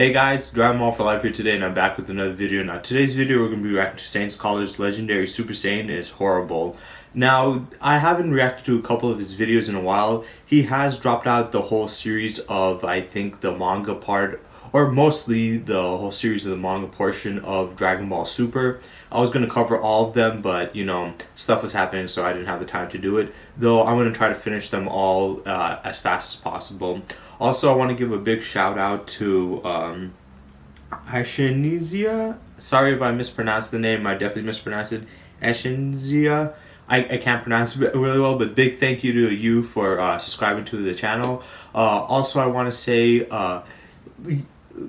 Hey guys, Dragon Ball for Life here today, and I'm back with another video. Now, today's video we're going to be reacting to Saiyan Scholar's legendary Super Saiyan is horrible. Now, I haven't reacted to a couple of his videos in a while. He has dropped out the whole series of, I think, the manga part, or mostly the whole series of the manga portion of Dragon Ball Super. I was going to cover all of them, but, stuff was happening, so I didn't have the time to do it. Though, I'm going to try to finish them all as fast as possible. Also, I want to give a big shout out to Ashenizia. Sorry if I mispronounced the name. I definitely mispronounced it. Ashenizia. I can't pronounce it really well, but big thank you to you for subscribing to the channel. Also, I want to say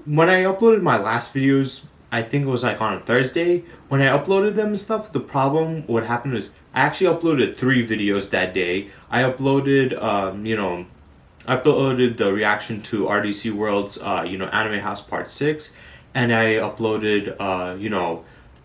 when I uploaded my last videos, I think it was like on a Thursday, when I uploaded them and stuff, the problem, what happened was I actually uploaded 3 videos that day. I uploaded, I uploaded the reaction to RDC World's, Anime House Part 6, and I uploaded,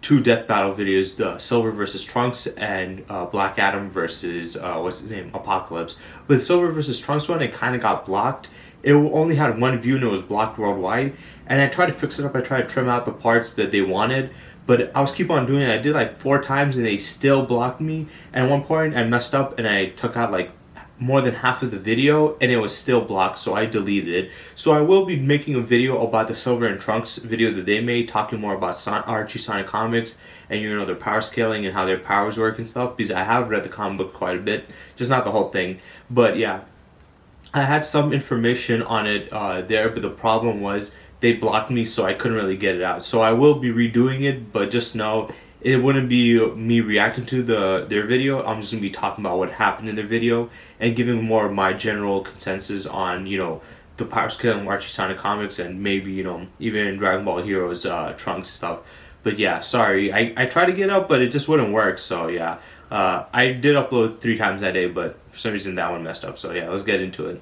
2 Death Battle videos, the Silver versus Trunks and Black Adam versus, Apocalypse. But the Silver versus Trunks one, it kind of got blocked. It only had 1 view and it was blocked worldwide. And I tried to fix it up, I tried to trim out the parts that they wanted, but I was keep on doing it. I did like 4 times and they still blocked me. And at one point I messed up and I took out like more than half of the video and it was still blocked, so I deleted it. So I will be making a video about the Silver and Trunks video that they made, talking more about Archie Sonic comics and their power scaling and how their powers work and stuff, because I have read the comic book quite a bit, just not the whole thing. But yeah, I had some information on it there, but the problem was they blocked me, so I couldn't really get it out. So I will be redoing it, but just know it wouldn't be me reacting to their video. I'm just gonna be talking about what happened in their video and giving more of my general consensus on the power scale and Archie Sonic comics, and maybe even Dragon Ball Heroes Trunks stuff. But yeah, sorry, I tried to get up, but it just wouldn't work. So yeah, I did upload 3 times that day, but for some reason that one messed up. So yeah, let's get into it.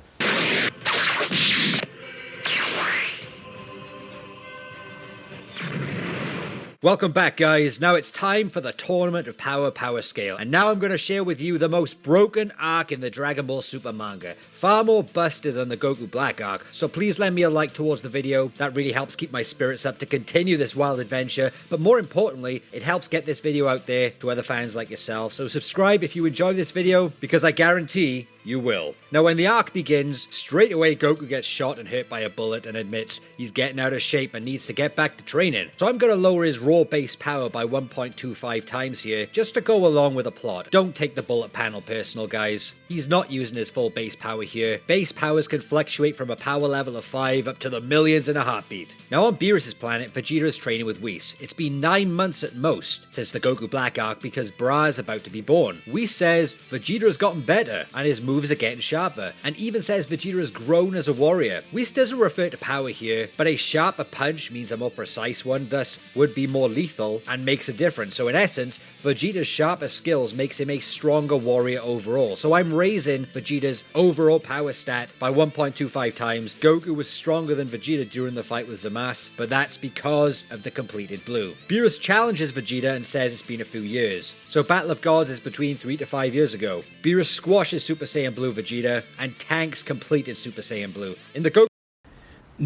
Welcome back, guys. Now it's time for the Tournament of Power Scale. And now I'm going to share with you the most broken arc in the Dragon Ball Super manga. Far more busted than the Goku Black arc. So please lend me a like towards the video. That really helps keep my spirits up to continue this wild adventure. But more importantly, it helps get this video out there to other fans like yourself. So subscribe if you enjoy this video, because I guarantee you will. Now, when the arc begins, straight away Goku gets shot and hurt by a bullet and admits he's getting out of shape and needs to get back to training. So I'm going to lower his raw base power by 1.25 times here, just to go along with the plot. Don't take the bullet panel personal, guys. He's not using his full base power here. Base powers can fluctuate from a power level of 5 up to the millions in a heartbeat. Now on Beerus' planet, Vegeta is training with Whis. It's been 9 months at most since the Goku Black arc, because Bra is about to be born. Whis says Vegeta has gotten better and his moves are getting sharper, and even says Vegeta has grown as a warrior. Whis doesn't refer to power here, but a sharper punch means a more precise one, thus would be more lethal and makes a difference. So in essence, Vegeta's sharper skills makes him a stronger warrior overall. So I'm raising Vegeta's overall power stat by 1.25 times. Goku was stronger than Vegeta during the fight with Zamasu, but that's because of the completed blue. Beerus challenges Vegeta and says it's been a few years. So Battle of Gods is between 3 to 5 years ago. Beerus squashes Super Saiyan Blue Vegeta and tanks completed Super Saiyan Blue. In the Goku,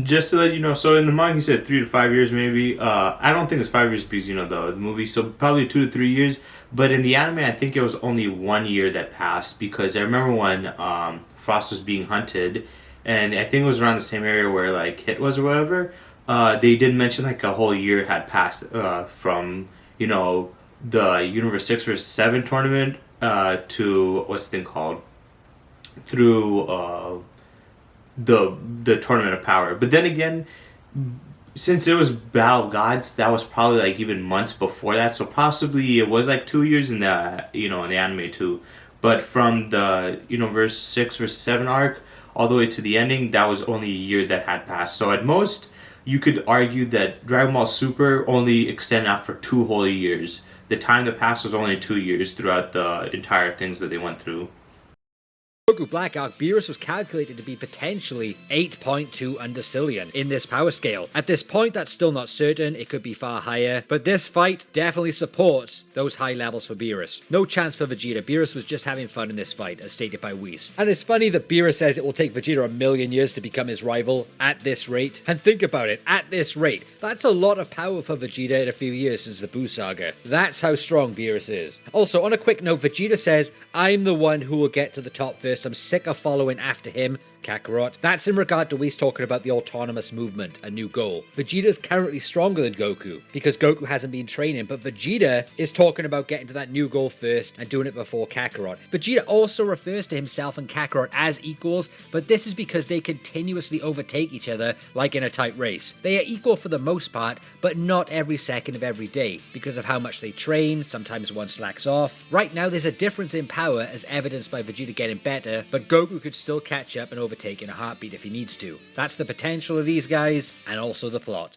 just to let you know, so in the manga he said 3 to 5 years maybe. I don't think it's 5 years because the movie, so probably 2 to 3 years. But in the anime, I think it was only 1 year that passed, because I remember when Frost was being hunted, and I think it was around the same area where like Hit was or whatever. They did mention like a whole year had passed from the Universe 6 vs 7 tournament to what's the thing called, through the Tournament of Power. But then again, since it was Battle of Gods, that was probably like even months before that, so possibly it was like 2 years in the in the anime too. But from the Universe 6 vs 7 arc all the way to the ending, that was only a year that had passed. So at most you could argue that Dragon Ball Super only extended out for 2 whole years. The time that passed was only 2 years throughout the entire things that they went through. Goku Black Arc, Beerus was calculated to be potentially 8.2 under Saiyan in this power scale. At this point, that's still not certain, it could be far higher, but this fight definitely supports those high levels for Beerus. No chance for Vegeta, Beerus was just having fun in this fight, as stated by Whis. And it's funny that Beerus says it will take Vegeta a million years to become his rival at this rate. And think about it, at this rate, that's a lot of power for Vegeta in a few years since the Buu Saga. That's how strong Beerus is. Also, on a quick note, Vegeta says, I'm the one who will get to the top first. I'm sick of following after him, Kakarot. That's in regard to Whis talking about the autonomous movement, a new goal. Vegeta is currently stronger than Goku, because Goku hasn't been training, but Vegeta is talking about getting to that new goal first and doing it before Kakarot. Vegeta also refers to himself and Kakarot as equals, but this is because they continuously overtake each other like in a tight race. They are equal for the most part, but not every second of every day, because of how much they train, sometimes one slacks off. Right now there's a difference in power as evidenced by Vegeta getting better, but Goku could still catch up and overtake in a heartbeat if he needs to. That's the potential of these guys, and also the plot.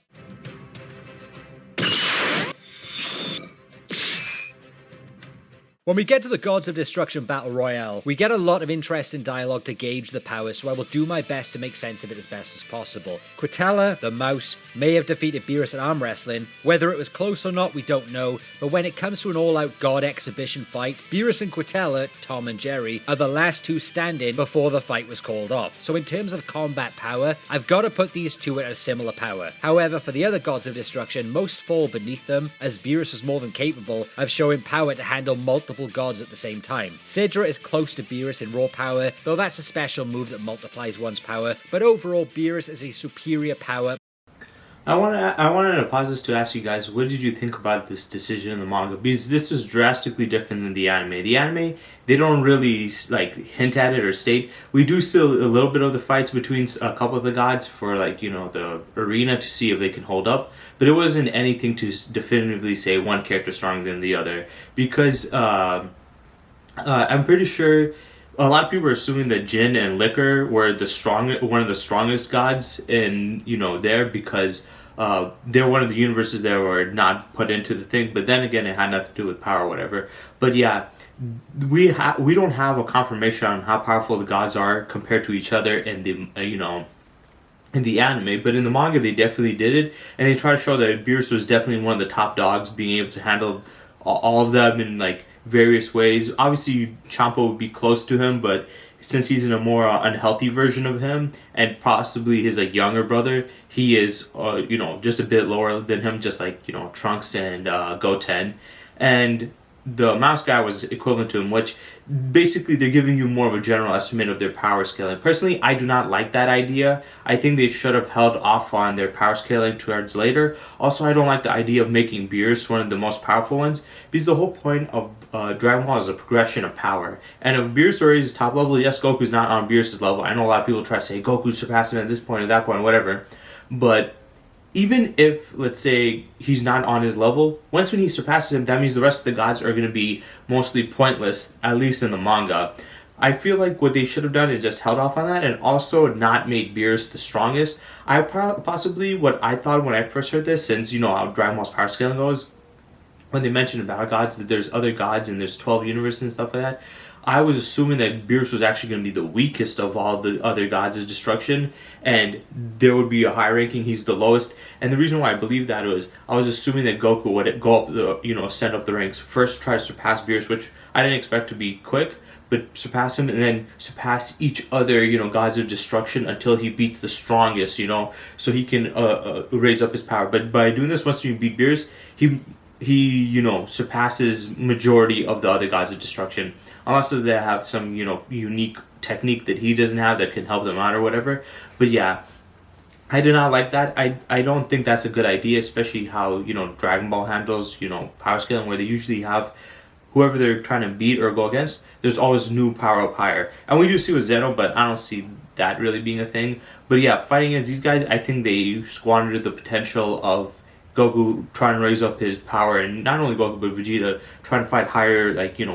When we get to the Gods of Destruction Battle Royale, we get a lot of interesting dialogue to gauge the power, so I will do my best to make sense of it as best as possible. Quitella, the mouse, may have defeated Beerus at arm wrestling. Whether it was close or not, we don't know, but when it comes to an all-out God exhibition fight, Beerus and Quitella, Tom and Jerry, are the last two standing before the fight was called off. So in terms of combat power, I've got to put these two at a similar power. However, for the other Gods of Destruction, most fall beneath them, as Beerus was more than capable of showing power to handle multiple gods at the same time. Sidra is close to Beerus in raw power, though that's a special move that multiplies one's power, but overall Beerus is a superior power. I wanted to pause this to ask you guys, what did you think about this decision in the manga? Because this was drastically different than the anime. The anime, they don't really like hint at it or state. We do see a little bit of the fights between a couple of the gods for like, you know, the arena to see if they can hold up. But it wasn't anything to definitively say one character stronger than the other. Because I'm pretty sure a lot of people are assuming that Jin and Liquor were one of the strongest gods in, you know, there, because they're one of the universes that were not put into the thing. But then again, it had nothing to do with power or whatever. But yeah, we don't have a confirmation on how powerful the gods are compared to each other in the in the anime, but in the manga they definitely did it, and they try to show that Beerus was definitely one of the top dogs, being able to handle all of them in like various ways. Obviously Champa would be close to him, but since he's in a more unhealthy version of him, and possibly his like younger brother, he is just a bit lower than him, just like, you know, Trunks and Goten. And the mouse guy was equivalent to him, which basically they're giving you more of a general estimate of their power scaling. Personally, I do not like that idea. I think they should have held off on their power scaling towards later. Also, I don't like the idea of making Beerus one of the most powerful ones, because the whole point of Dragon Ball is a progression of power. And if Beerus already is top level, yes, Goku's not on Beerus' level. I know a lot of people try to say Goku surpassed him at this point or that point, whatever. But even if, let's say, he's not on his level, once when he surpasses him, that means the rest of the gods are going to be mostly pointless, at least in the manga. I feel like what they should have done is just held off on that, and also not made Beerus the strongest. Possibly what I thought when I first heard this, since you know how Dragon Ball's power scaling goes, when they mentioned about gods, that there's other gods and there's 12 universes and stuff like that, I was assuming that Beerus was actually going to be the weakest of all the other gods of destruction, and there would be a high ranking, he's the lowest. And the reason why I believed that was I was assuming that Goku would go up ascend up the ranks, first try to surpass Beerus, which I didn't expect to be quick, but surpass him and then surpass each other, gods of destruction until he beats the strongest, so he can raise up his power. But by doing this, once you beat Beerus, he surpasses majority of the other gods of destruction, unless they have some unique technique that he doesn't have that can help them out or whatever. But yeah, I do not like that. I don't think that's a good idea, especially how Dragon Ball handles power scaling, where they usually have whoever they're trying to beat or go against, there's always new power up higher. And we do see with Zeno, but I don't see that really being a thing. But yeah, fighting against these guys, I think they squandered the potential of Goku trying to raise up his power, and not only Goku but Vegeta trying to fight higher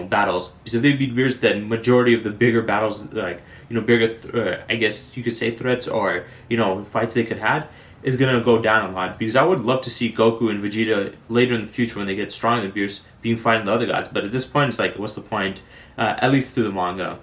battles. Because if they beat Beerus, then majority of the bigger battles, bigger I guess you could say threats or fights they could have, is gonna go down a lot. Because I would love to see Goku and Vegeta later in the future when they get stronger than Beerus being fighting the other gods. But at this point, it's like, what's the point? At least through the manga.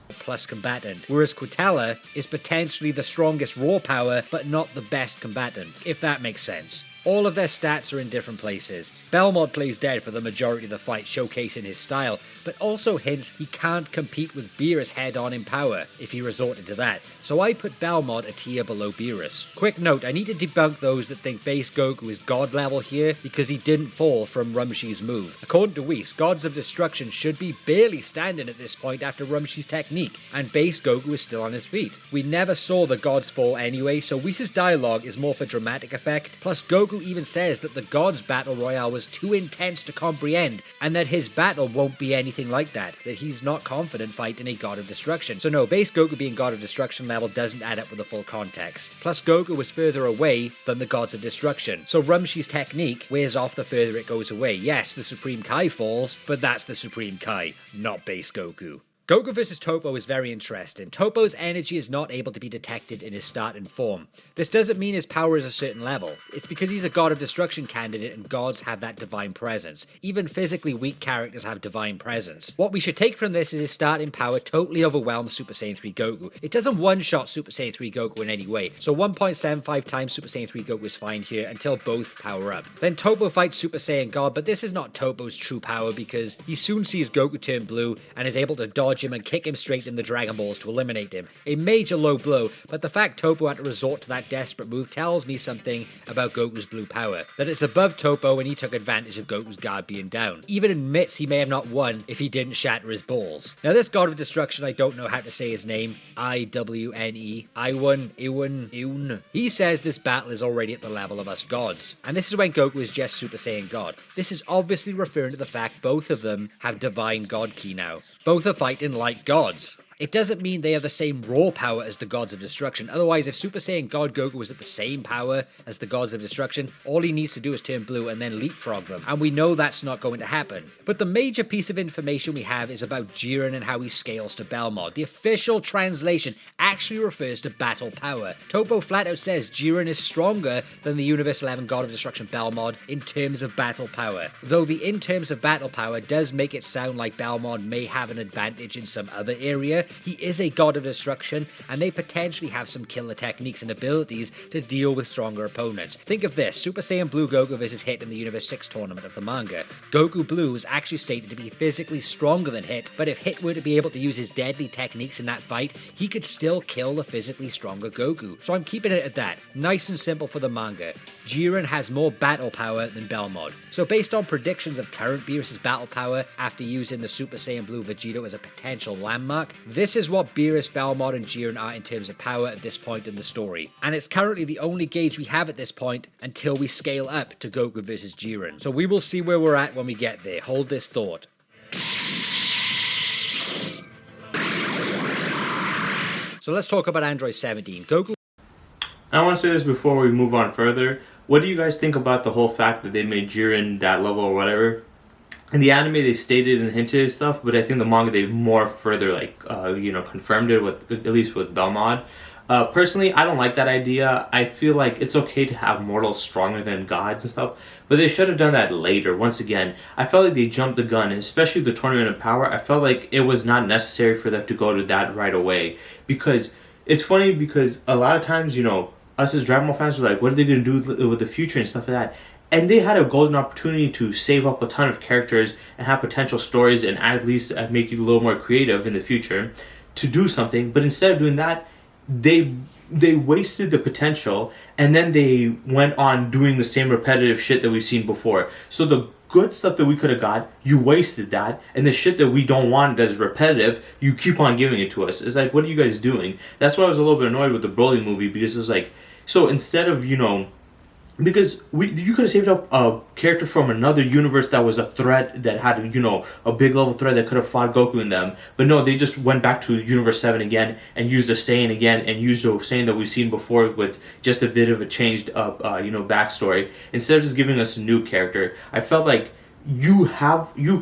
plus combatant, whereas Quintella is potentially the strongest raw power, but not the best combatant, if that makes sense. All of their stats are in different places. Belmod plays dead for the majority of the fight, showcasing his style, but also hints he can't compete with Beerus head-on in power if he resorted to that, so I put Belmod a tier below Beerus. Quick note, I need to debunk those that think base Goku is god level here because he didn't fall from Rumshi's move. According to Whis, Gods of Destruction should be barely standing at this point after Rumshi's technique, and base Goku is still on his feet. We never saw the gods fall anyway, so Whis' dialogue is more for dramatic effect, plus Goku even says that the Gods Battle Royale was too intense to comprehend, and that his battle won't be anything like that he's not confident fighting a God of Destruction. So no, base Goku being God of Destruction level doesn't add up with the full context. Plus Goku was further away than the Gods of Destruction, so Rumshi's technique wears off the further it goes away. Yes, the Supreme Kai falls, but that's the Supreme Kai, not base Goku. Goku vs Toppo is very interesting. Toppo's energy is not able to be detected in his starting form. This doesn't mean his power is a certain level. It's because he's a God of Destruction candidate and gods have that divine presence. Even physically weak characters have divine presence. What we should take from this is his starting power totally overwhelms Super Saiyan 3 Goku. It doesn't one-shot Super Saiyan 3 Goku in any way, so 1.75 times Super Saiyan 3 Goku is fine here until both power up. Then Toppo fights Super Saiyan God, but this is not Toppo's true power because he soon sees Goku turn blue and is able to dodge him and kick him straight in the Dragon Balls to eliminate him. A major low blow, but the fact Toppo had to resort to that desperate move tells me something about Goku's blue power. That it's above Toppo and he took advantage of Goku's guard being down. Even admits he may have not won if he didn't shatter his balls. Now this God of Destruction, I don't know how to say his name. I-W-N-E. Iwun. He says this battle is already at the level of us gods. And this is when Goku is just Super Saiyan God. This is obviously referring to the fact both of them have divine God ki now. Both are fighting like gods. It doesn't mean they have the same raw power as the Gods of Destruction. Otherwise, if Super Saiyan God Goku was at the same power as the Gods of Destruction, all he needs to do is turn blue and then leapfrog them. And we know that's not going to happen. But the major piece of information we have is about Jiren and how he scales to Belmod. The official translation actually refers to battle power. Toppo flat out says Jiren is stronger than the Universe 11 God of Destruction Belmod in terms of battle power. Though the in terms of battle power does make it sound like Belmod may have an advantage in some other area, he is a God of Destruction, and they potentially have some killer techniques and abilities to deal with stronger opponents. Think of this, Super Saiyan Blue Goku versus Hit in the Universe 6 tournament of the manga. Goku Blue is actually stated to be physically stronger than Hit, but if Hit were to be able to use his deadly techniques in that fight, he could still kill the physically stronger Goku. So I'm keeping it at that. Nice and simple for the manga. Jiren has more battle power than Belmod. So based on predictions of current Beerus' battle power after using the Super Saiyan Blue Vegito as a potential landmark, this is what Beerus, Belmod and Jiren are in terms of power at this point in the story. And it's currently the only gauge we have at this point until we scale up to Goku versus Jiren. So we will see where we're at when we get there. Hold this thought. So let's talk about Android 17. Goku. I want to say this before we move on further. What do you guys think about the whole fact that they made Jiren that level or whatever? In the anime, they stated and hinted at stuff, but I think the manga, they more further, confirmed it with, at least with Belmod. Personally, I don't like that idea. I feel like it's okay to have mortals stronger than gods and stuff, but they should have done that later. Once again, I felt like they jumped the gun, and especially the Tournament of Power, I felt like it was not necessary for them to go to that right away. Because it's funny because a lot of times, us as Dragon Ball fans were like, what are they going to do with the future and stuff like that? And they had a golden opportunity to save up a ton of characters and have potential stories and at least make you a little more creative in the future to do something. But instead of doing that, they wasted the potential and then they went on doing the same repetitive shit that we've seen before. So the good stuff that we could have got, you wasted that. And the shit that we don't want that's repetitive, you keep on giving it to us. It's like, what are you guys doing? That's why I was a little bit annoyed with the Broly movie because it was like, so instead of, because you could have saved up a character from another universe that was a threat that had, a big level threat that could have fought Goku in them. But no, they just went back to Universe 7 again and used the Saiyan again and used the Saiyan that we've seen before with just a bit of a changed up, backstory. Instead of just giving us a new character, I felt like you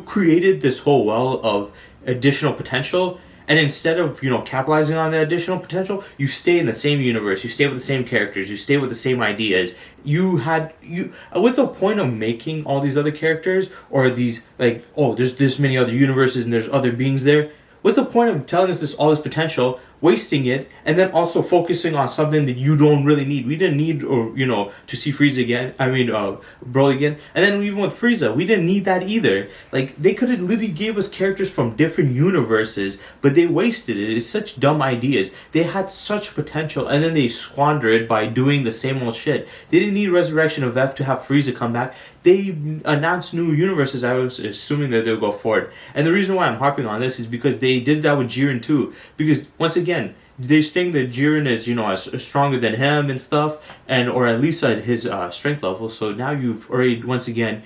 created this whole well of additional potential. And instead of, capitalizing on the additional potential, you stay in the same universe, you stay with the same characters, you stay with the same ideas. What's the point of making all these other characters or these, there's this many other universes and there's other beings there? What's the point of telling us all this potential, wasting it, and then also focusing on something that you don't really need? We didn't need, or to see Frieza again. I mean, Broly again, and then even with Frieza, we didn't need that either. Like, they could have literally gave us characters from different universes, but they wasted it. It's such dumb ideas. They had such potential, and then they squander it by doing the same old shit. They didn't need Resurrection of F to have Frieza come back. They announced new universes. I was assuming that they'll go forward, and the reason why I'm harping on this is because they did that with Jiren too. Because once again, they're saying that Jiren is stronger than him and stuff, and or at least at his strength level. So now you've already, once again,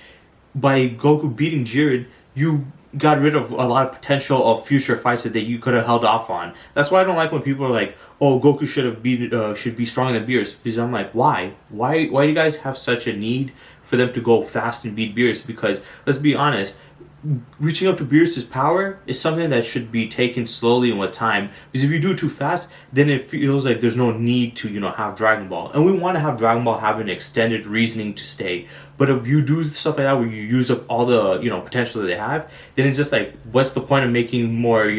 by Goku beating Jiren, you got rid of a lot of potential of future fights that you could have held off on. That's why I don't like when people are like, "Oh, Goku should be stronger than Beerus," because I'm like, why? Why do you guys have such a need for them to go fast and beat Beerus? Because let's be honest, reaching up to Beerus' power is something that should be taken slowly and with time. Because if you do it too fast, then it feels like there's no need to, have Dragon Ball. And we want to have Dragon Ball have an extended reasoning to stay. But if you do stuff like that where you use up all the, potential that they have, then it's just like, what's the point of making more,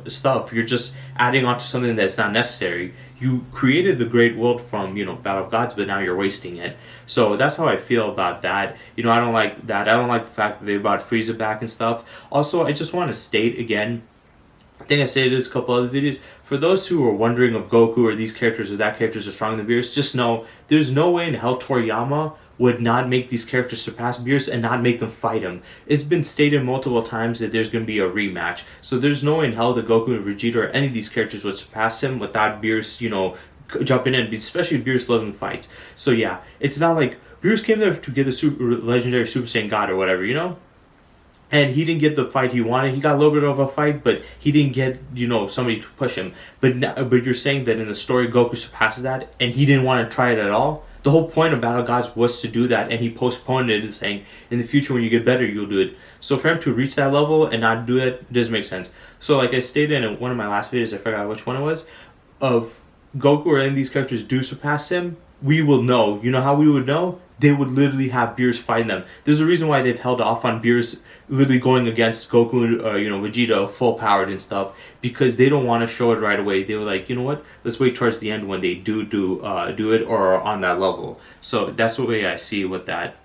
stuff? You're just adding on to something that's not necessary. You created the great world from, Battle of Gods, but now you're wasting it. So that's how I feel about that. I don't like that. I don't like the fact that they brought Frieza back and stuff. Also, I just want to state again, I think I stated this a couple other videos, for those who are wondering if Goku or these characters or that characters are stronger than Beerus, just know there's no way in hell Toriyama would not make these characters surpass Beerus and not make them fight him. It's been stated multiple times that there's going to be a rematch. So there's no way in hell that Goku and Vegeta or any of these characters would surpass him without Beerus, jumping in, especially Beerus loving fights. So yeah, it's not like Beerus came there to get the legendary Super Saiyan God or whatever, And he didn't get the fight he wanted. He got a little bit of a fight, but he didn't get, somebody to push him. But you're saying that in the story, Goku surpasses that, and he didn't want to try it at all? The whole point of Battle Gods was to do that, and he postponed it, saying, in the future when you get better, you'll do it. So for him to reach that level and not do it doesn't make sense. So like I stated in one of my last videos, I forgot which one it was, of Goku or any of these characters do surpass him, we will know. You know how we would know? They would literally have Beerus fighting them. There's a reason why they've held off on Beerus literally going against Goku, Vegeta, full powered and stuff, because they don't want to show it right away. They were like, you know what? Let's wait towards the end when they do it or are on that level. So that's the way I see with that.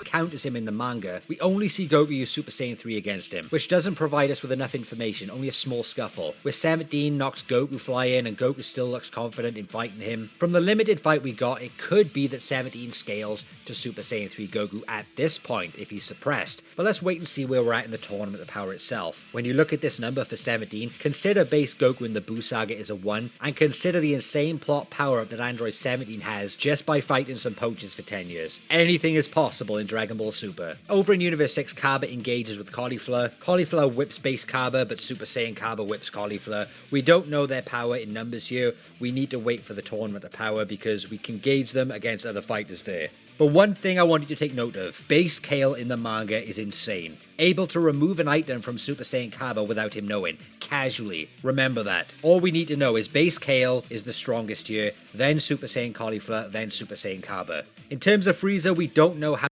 Counters him in the manga, we only see Goku use Super Saiyan 3 against him, which doesn't provide us with enough information, only a small scuffle, where 17 knocks Goku flying and Goku still looks confident in fighting him. From the limited fight we got, it could be that 17 scales to Super Saiyan 3 Goku at this point if he's suppressed, but let's wait and see where we're at in the Tournament of Power itself. When you look at this number for 17, consider base Goku in the Buu Saga is a 1, and consider the insane plot power-up that Android 17 has just by fighting some poachers for 10 years. Anything is possible in Dragon Ball Super. Over in Universe 6, Kaba engages with Cauliflower. Cauliflower whips base Kaba, but Super Saiyan Kaba whips Cauliflower. We don't know their power in numbers here. We need to wait for the Tournament of Power because we can gauge them against other fighters there. But one thing I want you to take note of, base Kale in the manga is insane. Able to remove an item from Super Saiyan Kaba without him knowing. Casually. Remember that. All we need to know is base Kale is the strongest here, then Super Saiyan Cauliflower, then Super Saiyan Kaba. In terms of Frieza, we don't know how.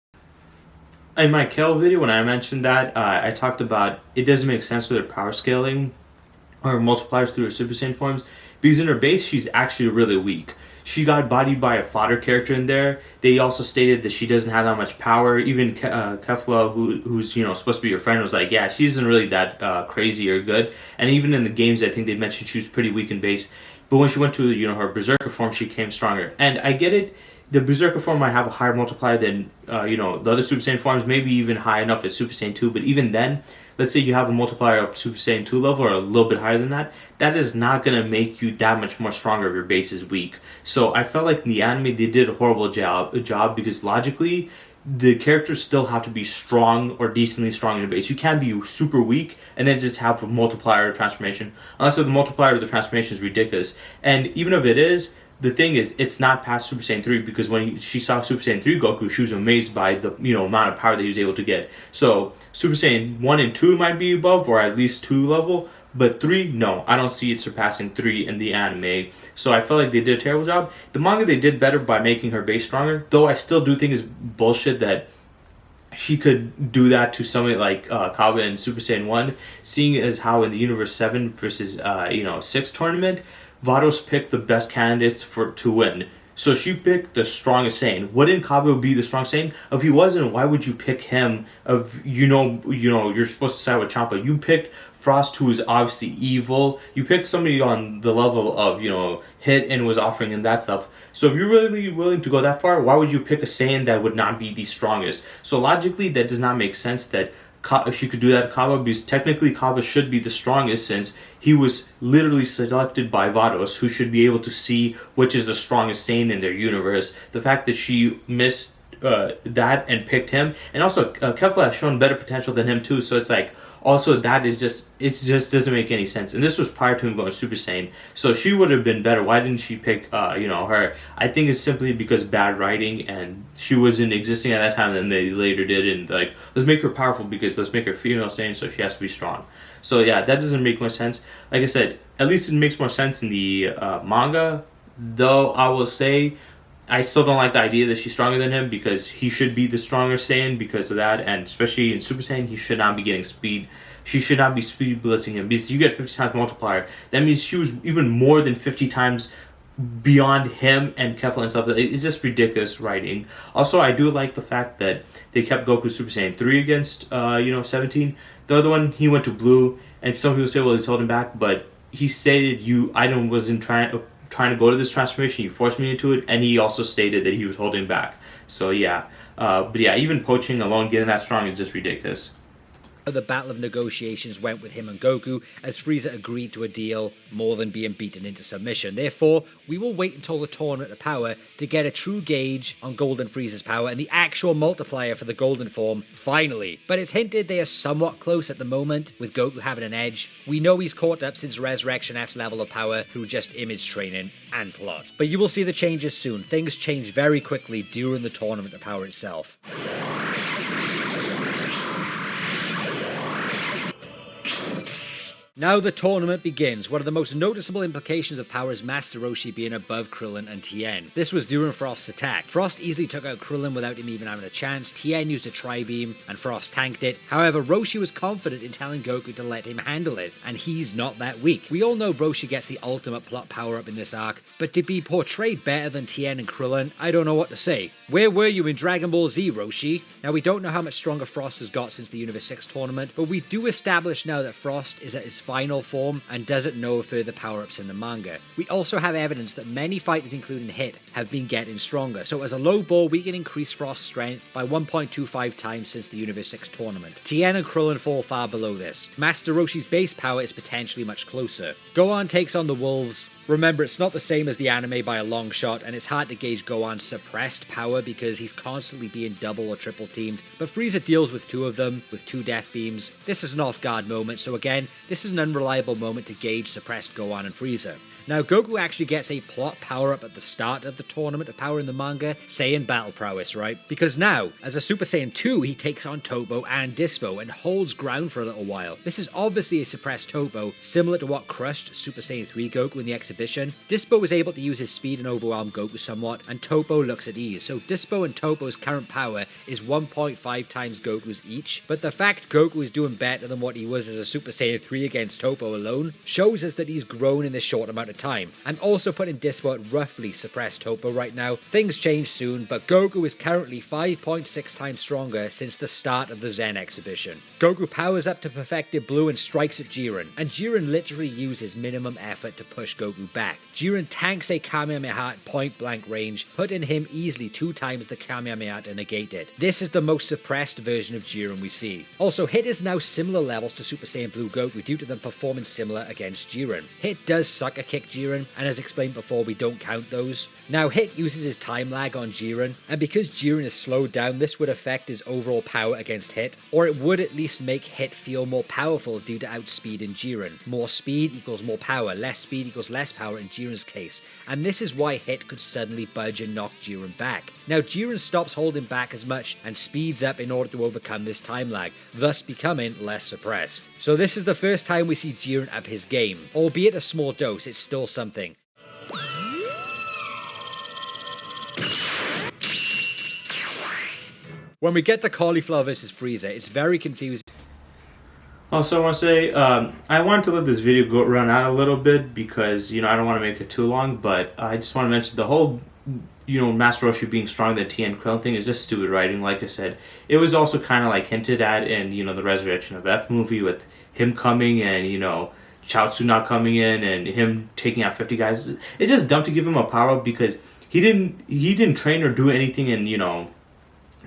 In my Kale video, when I mentioned that, I talked about it doesn't make sense with her power scaling or multipliers through her Super Saiyan forms, because in her base, she's actually really weak. She got bodied by a fodder character in there. They also stated that she doesn't have that much power. Even Kefla, who's supposed to be your friend, was like, yeah, she isn't really that crazy or good. And even in the games, I think they mentioned she was pretty weak in base. But when she went to her Berserker form, she came stronger. And I get it. The Berserker form might have a higher multiplier than, the other Super Saiyan forms, maybe even high enough as Super Saiyan 2, but even then, let's say you have a multiplier up Super Saiyan 2 level or a little bit higher than that, that is not going to make you that much more stronger if your base is weak. So I felt like in the anime, they did a horrible job because logically, the characters still have to be strong or decently strong in the base. You can't be super weak and then just have a multiplier transformation, unless the multiplier of the transformation is ridiculous. And even if it is, the thing is, it's not past Super Saiyan 3 because when she saw Super Saiyan 3 Goku, she was amazed by the amount of power that he was able to get. So Super Saiyan 1 and 2 might be above, or at least 2 level, but 3, no, I don't see it surpassing 3 in the anime. So I felt like they did a terrible job. The manga, they did better by making her base stronger, though I still do think it's bullshit that she could do that to somebody like Kaba in Super Saiyan 1, seeing as how in the Universe 7 versus 6 tournament, Vados picked the best candidates for to win. So she picked the strongest Saiyan. Wouldn't Kaba be the strongest Saiyan? If he wasn't, why would you pick him? Of you're supposed to side with Champa. You picked Frost, who is obviously evil. You picked somebody on the level of Hit and was offering him that stuff. So if you're really willing to go that far, why would you pick a Saiyan that would not be the strongest? So logically, that does not make sense that she could do that to Kaba, because technically Kaba should be the strongest since he was literally selected by Vados, who should be able to see which is the strongest Saiyan in their universe. The fact that she missed that and picked him, and also Kefla has shown better potential than him too, so it's like, also that is just, it just doesn't make any sense. And this was prior to him going Super Saiyan, so she would have been better. Why didn't she pick her? I think it's simply because bad writing, and she wasn't existing at that time, and they later did, and like, let's make her powerful because let's make her female Saiyan, so she has to be strong. So yeah, that doesn't make much sense. Like I said, at least it makes more sense in the manga, though I will say I still don't like the idea that she's stronger than him, because he should be the stronger Saiyan because of that, and especially in Super Saiyan, he should not be getting speed. She should not be speed blitzing him, because you get 50 times multiplier. That means she was even more than 50 times beyond him and Kefla and stuff. It's just ridiculous writing. Also, I do like the fact that they kept Goku Super Saiyan 3 against 17. The other one, he went to blue, and some people say, well, he's holding back, but he stated, I wasn't trying to go to this transformation, you forced me into it, and he also stated that he was holding back. So yeah, but yeah, even poaching alone, getting that strong is just ridiculous. The battle of negotiations went with him and Goku, as Frieza agreed to a deal more than being beaten into submission. Therefore, we will wait until the Tournament of Power to get a true gauge on Golden Frieza's power and the actual multiplier for the Golden form, finally. But it's hinted they are somewhat close at the moment, with Goku having an edge. We know he's caught up since Resurrection F's level of power through just image training and plot. But you will see the changes soon. Things change very quickly during the Tournament of Power itself. Now the tournament begins. One of the most noticeable implications of power is Master Roshi being above Krillin and Tien. This was during Frost's attack. Frost easily took out Krillin without him even having a chance. Tien used a Tri-Beam, and Frost tanked it. However, Roshi was confident in telling Goku to let him handle it, and he's not that weak. We all know Roshi gets the ultimate plot power-up in this arc, but to be portrayed better than Tien and Krillin, I don't know what to say. Where were you in Dragon Ball Z, Roshi? Now, we don't know how much stronger Frost has got since the Universe 6 tournament, but we do establish now that Frost is at his final form and doesn't know further power-ups in the manga. We also have evidence that many fighters, including Hit, have been getting stronger, so as a low ball we can increase Frost's strength by 1.25 times since the Universe 6 tournament. Tien and Krillin fall far below this. Master Roshi's base power is potentially much closer. Gohan takes on the Wolves. Remember, it's not the same as the anime by a long shot, and it's hard to gauge Gohan's suppressed power because he's constantly being double or triple teamed, but Frieza deals with two of them, with 2 death beams. This is an off-guard moment, so again, this is an unreliable moment to gauge suppressed Gohan and Frieza. Now, Goku actually gets a plot power-up at the start of the Tournament of Power in the manga, Saiyan Battle Prowess, right? Because now, as a Super Saiyan 2, he takes on Toppo and Dispo and holds ground for a little while. This is obviously a suppressed Toppo, similar to what crushed Super Saiyan 3 Goku in the exhibition. Dispo was able to use his speed and overwhelm Goku somewhat, and Toppo looks at ease. So Dispo and Toppo's current power is 1.5 times Goku's each, but the fact Goku is doing better than what he was as a Super Saiyan 3 against Toppo alone shows us that he's grown in this short amount of time. I'm also putting Dispo at roughly suppressed Toppo right now. Things change soon, but Goku is currently 5.6 times stronger since the start of the Zen exhibition. Goku powers up to Perfected Blue and strikes at Jiren, and Jiren literally uses minimum effort to push Goku back. Jiren tanks a Kamehameha at point blank range, putting him easily 2 times the Kamehameha to negate it. This is the most suppressed version of Jiren we see. Also, Hit is now similar levels to Super Saiyan Blue Goku due to them performing similar against Jiren. Hit does sucker kick Jiren, and as explained before, we don't count those. Now, Hit uses his time lag on Jiren, and because Jiren is slowed down, this would affect his overall power against Hit, or it would at least make Hit feel more powerful due to outspeeding Jiren. More speed equals more power, less speed equals less power in Jiren's case, and this is why Hit could suddenly budge and knock Jiren back. Now, Jiren stops holding back as much and speeds up in order to overcome this time lag, thus becoming less suppressed. So this is the first time we see Jiren up his game. Albeit a small dose, it's still something. When we get to Cauliflower versus Frieza, it's very confusing. Also, I want to say, I wanted to let this video run out a little bit because, I don't want to make it too long, but I just want to mention the whole, Master Roshi being stronger than Tien Krillin thing is just stupid writing. Like I said, it was also kind of like hinted at in, the Resurrection of F movie with him coming and, Chaozu not coming in and him taking out 50 guys. It's just dumb to give him a power up because he didn't train or do anything in,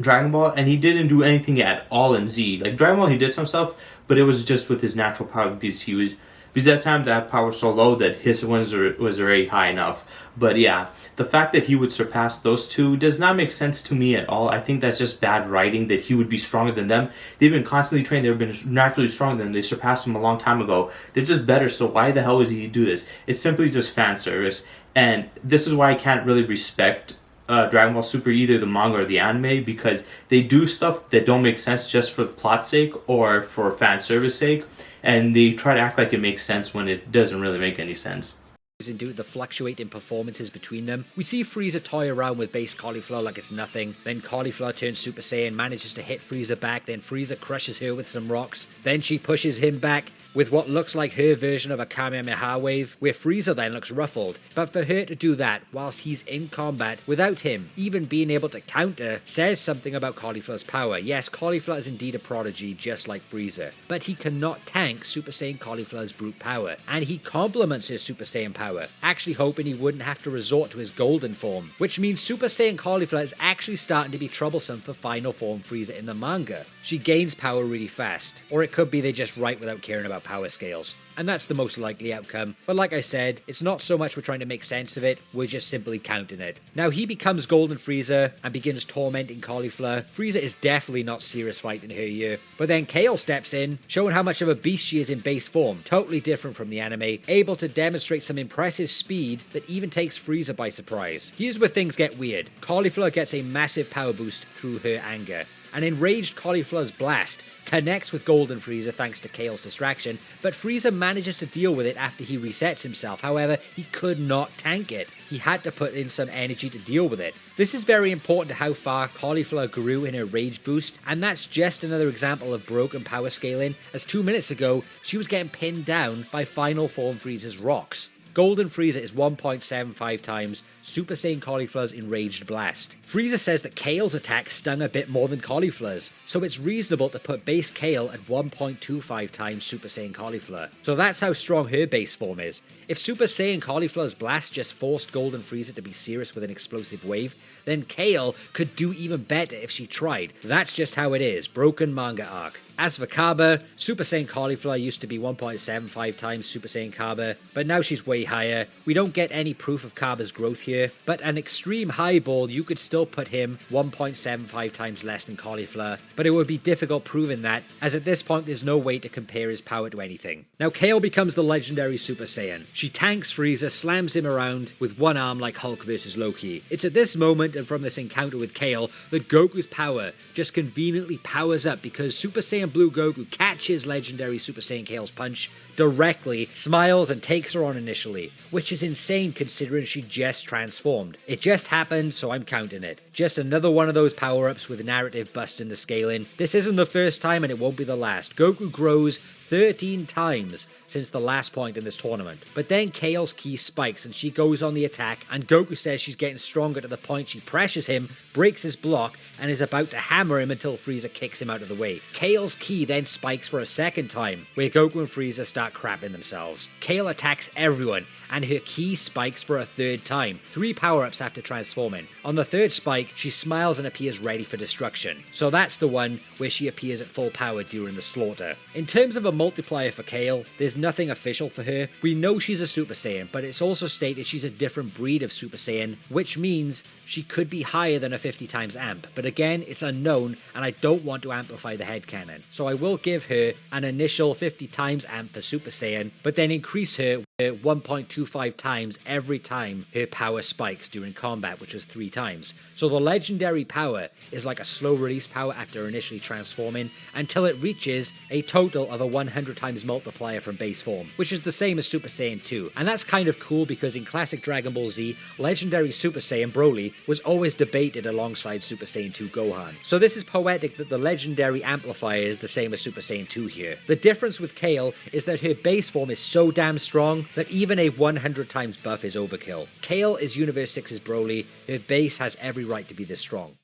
Dragon Ball, and he didn't do anything at all in Z. Like Dragon Ball, he did some stuff, but it was just with his natural power because that time that power was so low that his was already high enough. But yeah, the fact that he would surpass those two does not make sense to me at all. I think that's just bad writing that he would be stronger than them. They've been constantly trained. They've been naturally stronger than them. They surpassed him a long time ago. They're just better. So why the hell would he do this? It's simply just fan service, and this is why I can't really respect Dragon Ball Super, either the manga or the anime, because they do stuff that don't make sense just for plot sake or for fan service sake, and they try to act like it makes sense when it doesn't really make any sense. Due to the fluctuating performances between them. We see Frieza toy around with base Cauliflower like it's nothing, then Cauliflower turns Super Saiyan, manages to hit Frieza back, then Frieza crushes her with some rocks, then she pushes him back with what looks like her version of a Kamehameha wave, where Frieza then looks ruffled. But for her to do that whilst he's in combat without him even being able to counter says something about Cauliflower's power. Yes, Cauliflower is indeed a prodigy just like Frieza, but he cannot tank Super Saiyan Cauliflower's brute power, and he complements her Super Saiyan power, actually hoping he wouldn't have to resort to his golden form, which means Super Saiyan Cauliflower is actually starting to be troublesome for final form Frieza in the manga. She gains power really fast, or it could be they just write without caring about power scales, and that's the most likely outcome. But like I said, it's not so much we're trying to make sense of it, we're just simply counting it. Now he becomes Golden Frieza and begins tormenting Cauliflower. Frieza is definitely not serious fighting her here, but then Kale steps in, showing how much of a beast she is in base form, totally different from the anime, able to demonstrate some impressive speed that even takes Frieza by surprise. Here's where things get weird. Cauliflower gets a massive power boost through her anger. An enraged Cauliflower's blast connects with Golden Frieza thanks to Kale's distraction, but Frieza manages to deal with it after he resets himself. However, he could not tank it. He had to put in some energy to deal with it. This is very important to how far Cauliflower grew in her rage boost, and that's just another example of broken power scaling, as 2 minutes ago, she was getting pinned down by Final Form Frieza's rocks. Golden Frieza is 1.75 times Super Saiyan Cauliflower's Enraged Blast. Frieza says that Kale's attack stung a bit more than Cauliflower's, so it's reasonable to put base Kale at 1.25 times Super Saiyan Cauliflower. So that's how strong her base form is. If Super Saiyan Cauliflower's blast just forced Golden Frieza to be serious with an explosive wave, then Kale could do even better if she tried. That's just how it is. Broken manga arc. As for Kaba, Super Saiyan Cauliflower used to be 1.75 times Super Saiyan Kaba, but now she's way higher. We don't get any proof of Kaba's growth here, but an extreme highball, you could still put him 1.75 times less than Cauliflower, but it would be difficult proving that, as at this point there's no way to compare his power to anything. Now Kale becomes the legendary Super Saiyan. She tanks Frieza, slams him around with one arm like Hulk versus Loki. It's at this moment and from this encounter with Kale that Goku's power just conveniently powers up because Super Saiyan Blue Goku catches legendary Super Saiyan Kale's punch directly, smiles and takes her on initially, which is insane considering she just transformed. It just happened, so I'm counting it. Just another one of those power-ups with narrative busting the scaling. This isn't the first time and it won't be the last. Goku grows 13 times since the last point in this tournament. But then Kale's ki spikes and she goes on the attack, and Goku says she's getting stronger to the point she pressures him, breaks his block, and is about to hammer him until Frieza kicks him out of the way. Kale's ki then spikes for a second time, where Goku and Frieza start crapping themselves. Kale attacks everyone, and her ki spikes for a third time, 3 power-ups after transforming. On the third spike, she smiles and appears ready for destruction. So that's the one where she appears at full power during the slaughter. In terms of a multiplier for Kale, there's nothing official for her. We know she's a Super Saiyan, but it's also stated she's a different breed of Super Saiyan, which means she could be higher than a 50 times amp. But again, it's unknown, and I don't want to amplify the headcanon. So I will give her an initial 50 times amp for Super Saiyan, but then increase her 1.25 times every time her power spikes during combat, which was 3 times. So the legendary power is like a slow release power after initially transforming, until it reaches a total of a 100 times multiplier from base form, which is the same as Super Saiyan 2. And that's kind of cool because in classic Dragon Ball Z, legendary Super Saiyan Broly was always debated alongside Super Saiyan 2 Gohan. So this is poetic that the legendary amplifier is the same as Super Saiyan 2 here. The difference with Kale is that her base form is so damn strong that even a 100 times buff is overkill. Kale is Universe 6's Broly, her base has every right to be this strong.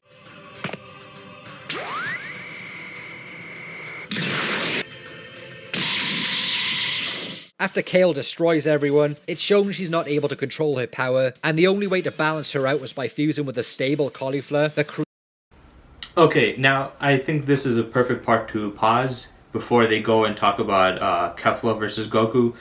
After Kale destroys everyone, it's shown she's not able to control her power, and the only way to balance her out was by fusing with a stable Cauliflower that Okay, now I think this is a perfect part to pause before they go and talk about Kefla versus Goku.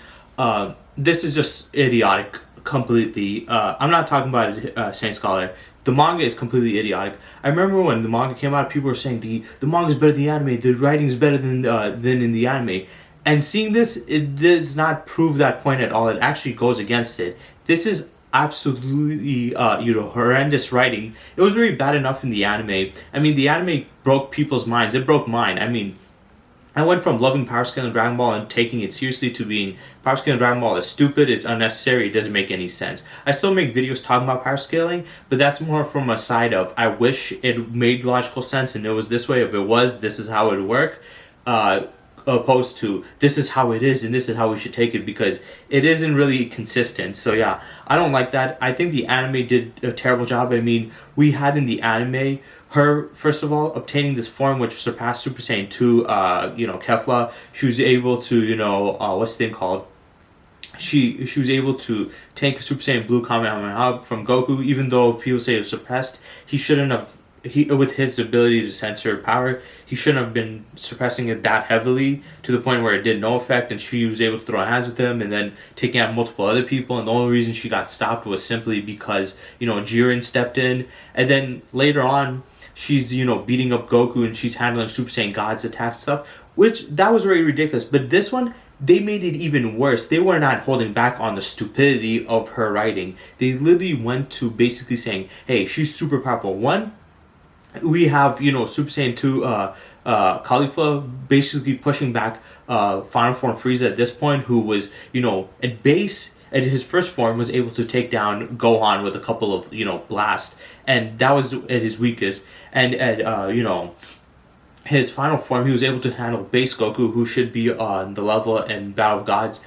This is just idiotic completely. I'm not talking about Saint Scholar. The manga is completely idiotic. I remember when the manga came out, people were saying the manga is better than the anime, the writing is better than in the anime. And seeing this, it does not prove that point at all. It actually goes against it. This is absolutely, horrendous writing. It was very bad enough in the anime. I mean, the anime broke people's minds. It broke mine. I mean, I went from loving Power Scale and Dragon Ball and taking it seriously to being Power Scale and Dragon Ball is stupid, it's unnecessary, it doesn't make any sense. I still make videos talking about power scaling, but that's more from a side of I wish it made logical sense and it was this way. If it was, this is how it would work. Opposed to this is how it is and this is how we should take it, because it isn't really consistent. So yeah, I don't like that. I think the anime did a terrible job. I mean, we had in the anime her, first of all, obtaining this form which surpassed Super Saiyan 2, Kefla. She was able to, what's the thing called? She was able to take Super Saiyan Blue Kamehameha from Goku, even though people say it was suppressed. He shouldn't have. With his ability to censor power, he shouldn't have been suppressing it that heavily to the point where it did no effect, and she was able to throw hands with him and then taking out multiple other people, and the only reason she got stopped was simply because, Jiren stepped in. And then later on, she's, beating up Goku and she's handling Super Saiyan God's attacks stuff, which that was very ridiculous. But this one, they made it even worse. They were not holding back on the stupidity of her writing. They literally went to basically saying, hey, she's super powerful. One, we have, Super Saiyan 2 Cauliflower basically pushing back Final Form Frieza at this point, who was, at base, at his first form, was able to take down Gohan with a couple of, blasts, and that was at his weakest. And at, his final form, he was able to handle base Goku, who should be on the level in Battle of Gods.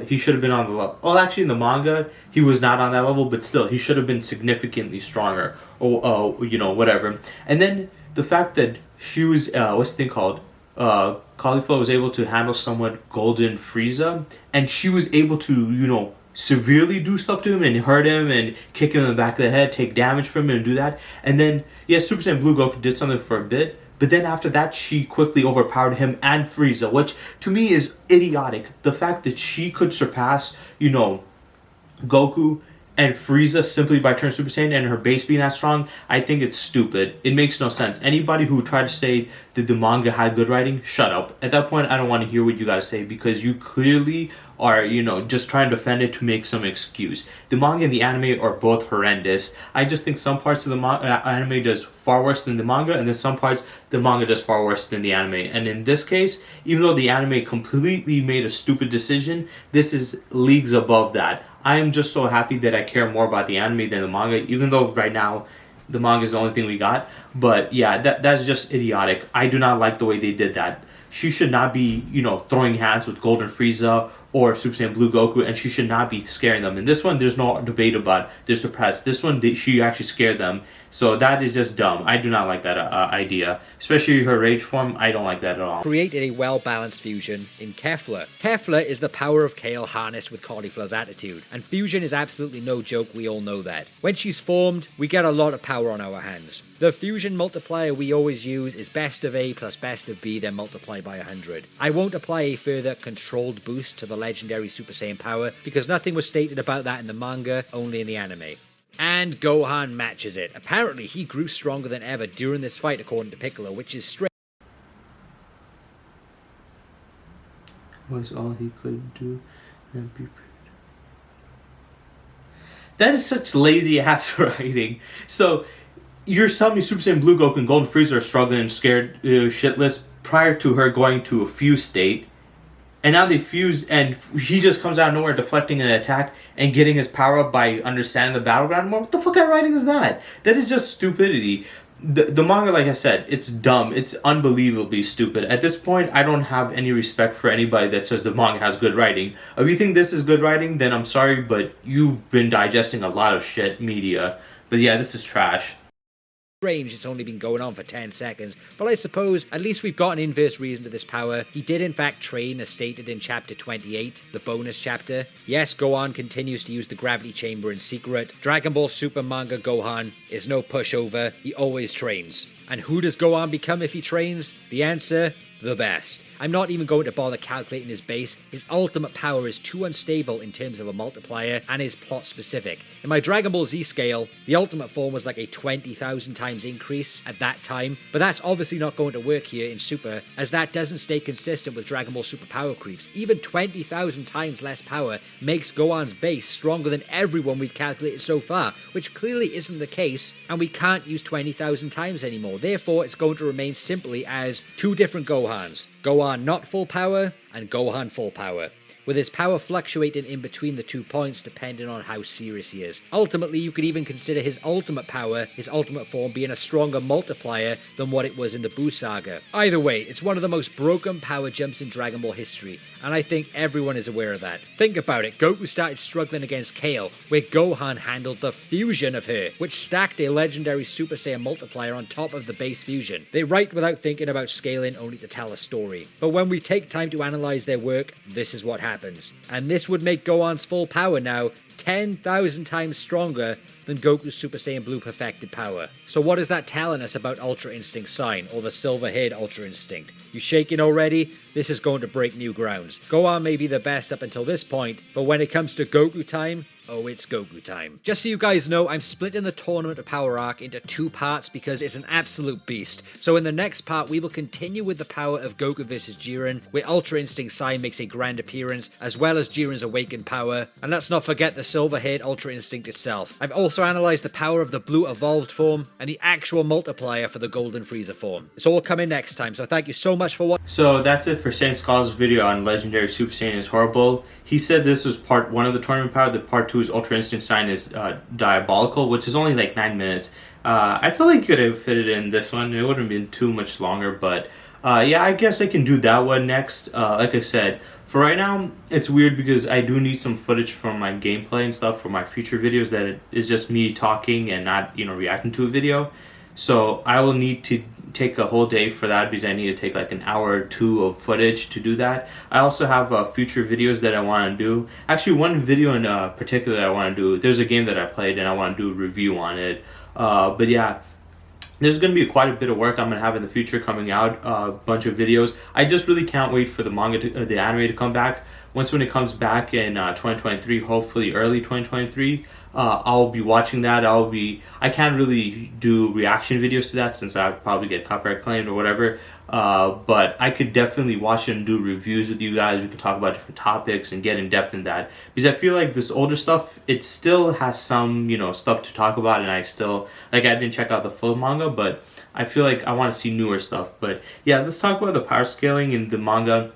He should have been on the level. Well, actually, in the manga, he was not on that level, but still, he should have been significantly stronger. Or, whatever. And then the fact that she was, what's the thing called? Cauliflower was able to handle somewhat Golden Frieza, and she was able to, severely do stuff to him and hurt him and kick him in the back of the head, take damage from him and do that. And then, Super Saiyan Blue Goku did something for a bit, but then after that, she quickly overpowered him and Frieza, which to me is idiotic. The fact that she could surpass, Goku and Frieza simply by turning Super Saiyan and her base being that strong, I think it's stupid. It makes no sense. Anybody who tried to say that the manga had good writing, shut up. At that point, I don't want to hear what you gotta say, because you clearly are, just trying to defend it to make some excuse. The manga and the anime are both horrendous. I just think some parts of the anime does far worse than the manga, and then some parts the manga does far worse than the anime. And in this case, even though the anime completely made a stupid decision, this is leagues above that. I am just so happy that I care more about the anime than the manga, even though right now the manga is the only thing we got. But yeah, that's just idiotic. I do not like the way they did that. She should not be, throwing hands with Golden Frieza or Super Saiyan Blue Goku, and she should not be scaring them. In this one, there's no debate about they're suppressed. This one, she actually scared them. So that is just dumb. I do not like that idea. Especially her rage form, I don't like that at all. Created a well-balanced fusion in Kefla. Kefla is the power of Kale harnessed with Cauliflower's attitude, and fusion is absolutely no joke, we all know that. When she's formed, we get a lot of power on our hands. The fusion multiplier we always use is best of A plus best of B, then multiply by 100. I won't apply a further controlled boost to the legendary Super Saiyan power, because nothing was stated about that in the manga, only in the anime. And Gohan matches it. Apparently, he grew stronger than ever during this fight, according to Piccolo, which is straight. Was all he could do, then be. That is such lazy ass writing. So, you're telling me Super Saiyan Blue Goku and Golden Frieza are struggling and scared shitless prior to her going to a fuse state, and now they fuse, and he just comes out of nowhere deflecting an attack and getting his power up by understanding the battleground more. What the fuck kind of writing is that? That is just stupidity. The manga, like I said, it's dumb. It's unbelievably stupid. At this point, I don't have any respect for anybody that says the manga has good writing. If you think this is good writing, then I'm sorry, but you've been digesting a lot of shit media. But yeah, this is trash. Range, it's only been going on for 10 seconds, but I suppose at least we've got an inverse reason to this power. He did in fact train as stated in chapter 28, the bonus chapter. Yes, Gohan continues to use the gravity chamber in secret. Dragon Ball Super manga Gohan is no pushover, he always trains. And who does Gohan become if he trains? The answer, the best. I'm not even going to bother calculating his base. His ultimate power is too unstable in terms of a multiplier and is plot specific. In my Dragon Ball Z scale, the ultimate form was like a 20,000 times increase at that time, but that's obviously not going to work here in Super, as that doesn't stay consistent with Dragon Ball Super power creeps. Even 20,000 times less power makes Gohan's base stronger than everyone we've calculated so far, which clearly isn't the case, and we can't use 20,000 times anymore. Therefore, it's going to remain simply as two different Gohans. Gohan not full power, and Gohan full power, with his power fluctuating in between the 2 points depending on how serious he is. Ultimately, you could even consider his ultimate power, his ultimate form, being a stronger multiplier than what it was in the Buu saga. Either way, it's one of the most broken power jumps in Dragon Ball history, and I think everyone is aware of that. Think about it, Goku started struggling against Kale, where Gohan handled the fusion of her, which stacked a legendary Super Saiyan multiplier on top of the base fusion. They write without thinking about scaling, only to tell a story. But when we take time to analyze their work, this is what happens. And this would make Gohan's full power now 10,000 times stronger than Goku's Super Saiyan Blue perfected power. So what is that telling us about Ultra Instinct Sign, or the silver-haired Ultra Instinct? You shaking already? This is going to break new grounds. Gohan may be the best up until this point, but when it comes to Goku time, oh, it's Goku time. Just so you guys know, I'm splitting the Tournament of Power arc into 2 parts because it's an absolute beast. So in the next part, we will continue with the power of Goku vs Jiren, where Ultra Instinct Sign makes a grand appearance, as well as Jiren's awakened power. And let's not forget the silver-haired Ultra Instinct itself. I've also analysed the power of the blue evolved form, and the actual multiplier for the golden Frieza form. It's all coming next time, so thank you so much for watching. So that's it for Saiyan Skull's video on Legendary Super Saiyan is horrible. He said this was part 1 of the tournament power, that part 2 is Ultra Instinct Sign is diabolical, which is only like 9 minutes. I feel like you could have fitted in this one. It wouldn't have been too much longer, but yeah, I guess I can do that one next. Like I said, for right now, it's weird because I do need some footage from my gameplay and stuff for my future videos that it is just me talking and not, reacting to a video. So I will need to take a whole day for that because I need to take like an hour or 2 of footage to do that. I also have future videos that I want to do. Actually, one video in particular that I want to do, there's a game that I played and I want to do a review on it. But yeah, there's going to be quite a bit of work I'm going to have in the future coming out, a bunch of videos. I just really can't wait for the manga, the anime to come back. When it comes back in 2023, hopefully early 2023, I'll be watching that. I can't really do reaction videos to that since I would probably get copyright claimed or whatever. But I could definitely watch it and do reviews with you guys. We could talk about different topics and get in depth in that. Because I feel like this older stuff, it still has some, stuff to talk about. And I didn't check out the full manga, but I feel like I want to see newer stuff. But yeah, let's talk about the power scaling in the manga.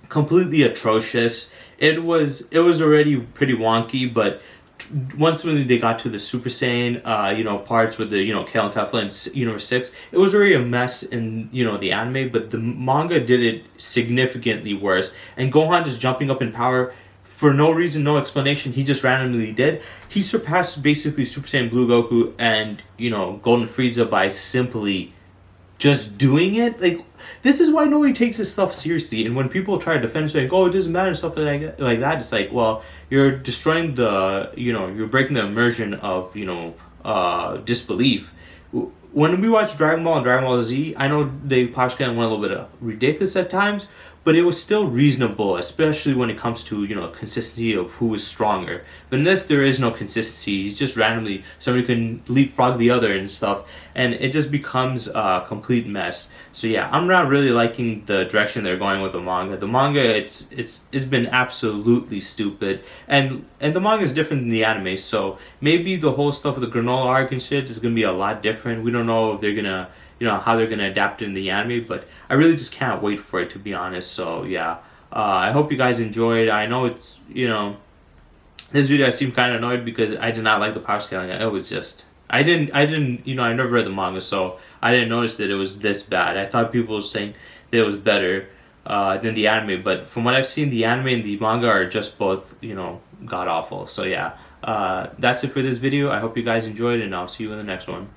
Completely atrocious. It was already pretty wonky, but once when they got to the Super Saiyan, parts with the, Kale and Kefla and Universe 6, it was already a mess in, the anime, but the manga did it significantly worse. And Gohan just jumping up in power for no reason, no explanation, he just randomly did. He surpassed basically Super Saiyan Blue Goku and, Golden Frieza by simply just doing it. This is why nobody takes this stuff seriously. And when people try to defend, it's like, oh, it doesn't matter, stuff like that. It's like, well, you're destroying you're breaking the immersion of, disbelief. When we watch Dragon Ball and Dragon Ball Z, I know they possibly went a little bit ridiculous at times, but it was still reasonable, especially when it comes to, consistency of who is stronger. But in this, there is no consistency. He's just randomly, somebody can leapfrog the other and stuff, and it just becomes a complete mess. So yeah, I'm not really liking the direction they're going with the manga. The manga, it's been absolutely stupid, and the manga is different than the anime, so maybe the whole stuff with the granola arc and shit is gonna be a lot different. We don't know if they're gonna, how they're gonna adapt it in the anime, but I really just can't wait for it, to be honest. So yeah, I hope you guys enjoyed. I know it's, this video I seemed kind of annoyed because I did not like the power scaling. It was just, I didn't, I never read the manga, so I didn't notice that it was this bad. I thought people were saying that it was better than the anime, but from what I've seen, the anime and the manga are just both, god awful. So yeah, that's it for this video. I hope you guys enjoyed, and I'll see you in the next one.